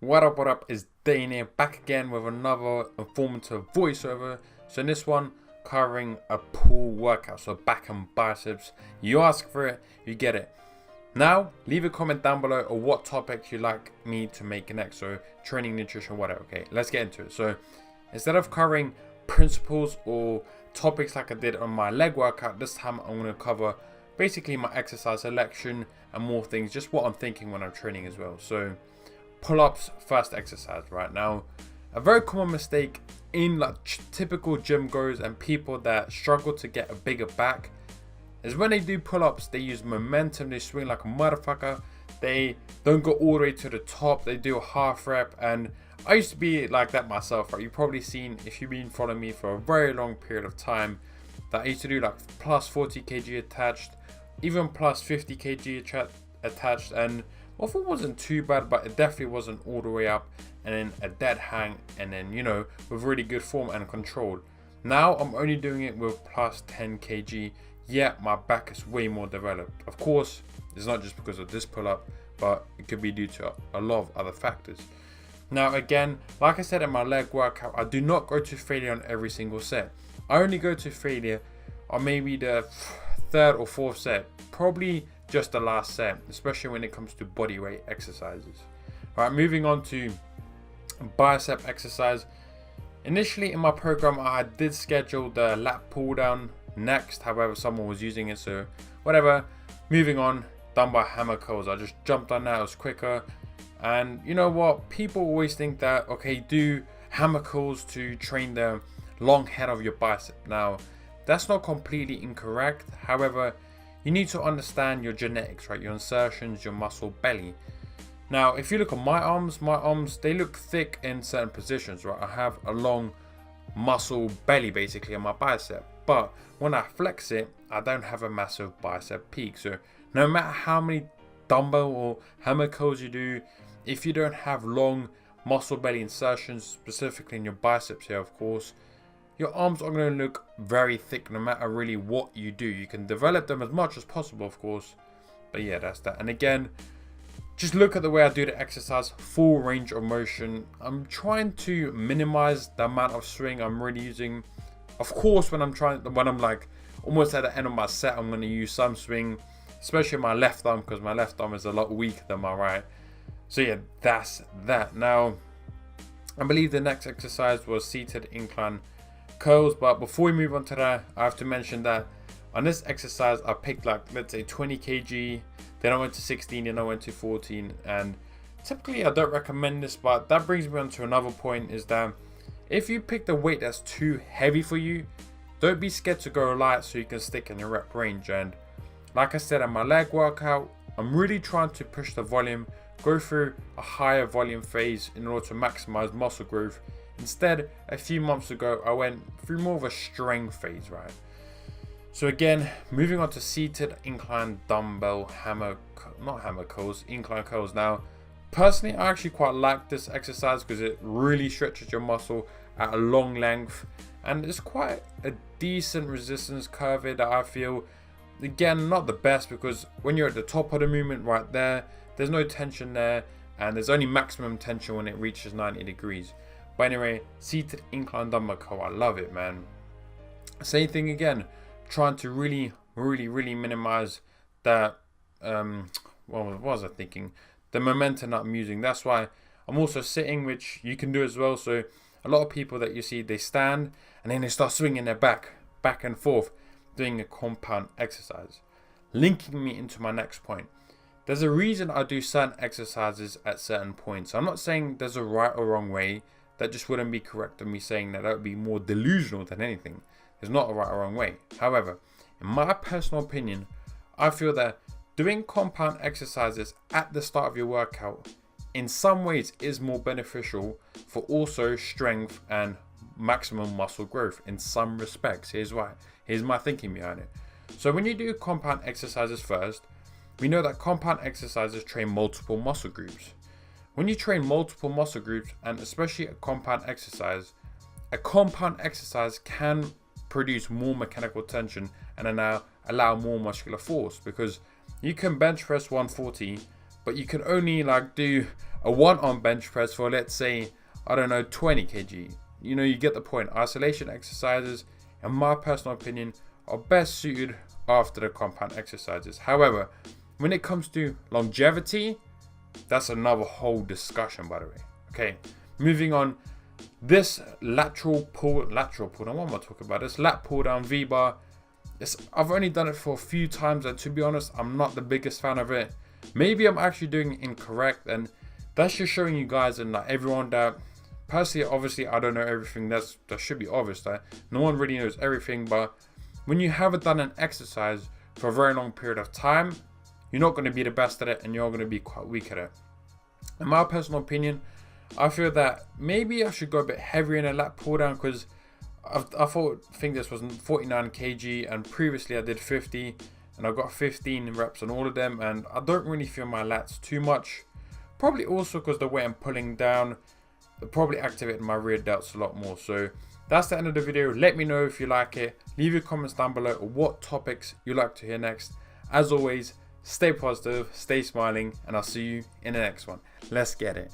What up, is Dane here, back again with another informative voiceover. So in this one, covering a pull workout, so back and biceps. You ask for it, you get it. Now, leave a comment down below of what topics you'd like me to make next, so training, nutrition, whatever. Okay, let's get into it. So instead of covering principles or topics like I did on my leg workout, this time I'm going to cover basically my exercise selection and more things, just what I'm thinking when I'm training as well. So pull-ups, first exercise right now. A very common mistake in like typical gym goers and people that struggle to get a bigger back is when they do pull-ups, they use momentum, they swing like a motherfucker, they don't go all the way to the top, they do a half rep. And I used to be like that myself, right? You've probably seen, if you've been following me for a very long period of time, that I used to do like plus 40 kg attached, even plus 50 kg attached, and well, it wasn't too bad, but it definitely wasn't all the way up, and then a dead hang, and then, you know, with really good form and control. Now I'm only doing it with plus 10 kg, yet my back is way more developed. Of course, it's not just because of this pull-up, but it could be due to a lot of other factors. Now again, like I said in my leg workout, I do not go to failure on every single set. I only go to failure on maybe the third or fourth set, probably just the last set, especially when it comes to body weight exercises. All right, moving on to bicep exercise. Initially in my program, I did schedule the lat pull down next. However, someone was using it, so whatever. Moving on, done by hammer curls. I just jumped on that, it was quicker. And you know what? People always think that, okay, do hammer curls to train the long head of your bicep. Now, that's not completely incorrect. However, you need to understand your genetics, right? Your insertions, your muscle belly. Now, if you look at my arms, they look thick in certain positions, right? I have a long muscle belly basically on my bicep, but when I flex it, I don't have a massive bicep peak. So no matter how many dumbbell or hammer curls you do, if you don't have long muscle belly insertions, specifically in your biceps here, of course, your arms are going to look very thick no matter really what you do. You can develop them as much as possible, of course, but yeah, that's that. And again, just look at the way I do the exercise, full range of motion. I'm trying to minimize the amount of swing I'm really using. Of course, when I'm like almost at the end of my set, I'm going to use some swing, especially my left arm, because my left arm is a lot weaker than my right. So yeah, that's that. Now, I believe the next exercise was seated incline curls, but before we move on to that, I have to mention that on this exercise I picked like, let's say 20 kg, then I went to 16, then I went to 14, and typically I don't recommend this, but that brings me on to another point, is that if you pick the weight that's too heavy for you, don't be scared to go light so you can stick in your rep range. And like I said, in my leg workout, I'm really trying to push the volume, go through a higher volume phase in order to maximize muscle growth. Instead, a few months ago, I went through more of a strength phase, right? So again, moving on to seated incline dumbbell incline curls. Now, personally, I actually quite like this exercise because it really stretches your muscle at a long length, and it's quite a decent resistance curve that I feel. Again, not the best, because when you're at the top of the movement right there, there's no tension there, and there's only maximum tension when it reaches 90 degrees. But anyway, seated incline dumbbell curl, I love it, man. Same thing again, trying to really minimize that, what was I thinking? The momentum that I'm using. That's why I'm also sitting, which you can do as well. So a lot of people that you see, they stand and then they start swinging their back and forth, doing a compound exercise. Linking me into my next point. There's a reason I do certain exercises at certain points. I'm not saying there's a right or wrong way. That just wouldn't be correct of me saying that. That would be more delusional than anything. There's not a right or wrong way. However, in my personal opinion, I feel that doing compound exercises at the start of your workout in some ways is more beneficial for also strength and maximum muscle growth in some respects. Here's why. Here's my thinking behind it. So when you do compound exercises first, we know that compound exercises train multiple muscle groups. When you train multiple muscle groups, and especially a compound exercise can produce more mechanical tension and allow more muscular force, because you can bench press 140, but you can only like do a 1 on bench press for, let's say, I don't know, 20 kg. You know, you get the point. Isolation exercises, in my personal opinion, are best suited after the compound exercises. However, when it comes to longevity, that's another whole discussion, by the way. Okay, moving on. This lateral pull down, what am I talking about? This lat pull down V-bar. I've only done it for a few times, and to be honest, I'm not the biggest fan of it. Maybe I'm actually doing it incorrect, and that's just showing you guys and like everyone that, personally, obviously, I don't know everything. That should be obvious that no one really knows everything. But when you haven't done an exercise for a very long period of time, you're not going to be the best at it, and you're going to be quite weak at it. In my personal opinion, I feel that maybe I should go a bit heavier in a lat pull down, because I think this was 49 kg, and previously I did 50, and I got 15 reps on all of them, and I don't really feel my lats too much. Probably also because the way I'm pulling down, probably activating my rear delts a lot more. So that's the end of the video. Let me know if you like it. Leave your comments down below what topics you'd like to hear next. As always, stay positive, stay smiling, and I'll see you in the next one. Let's get it.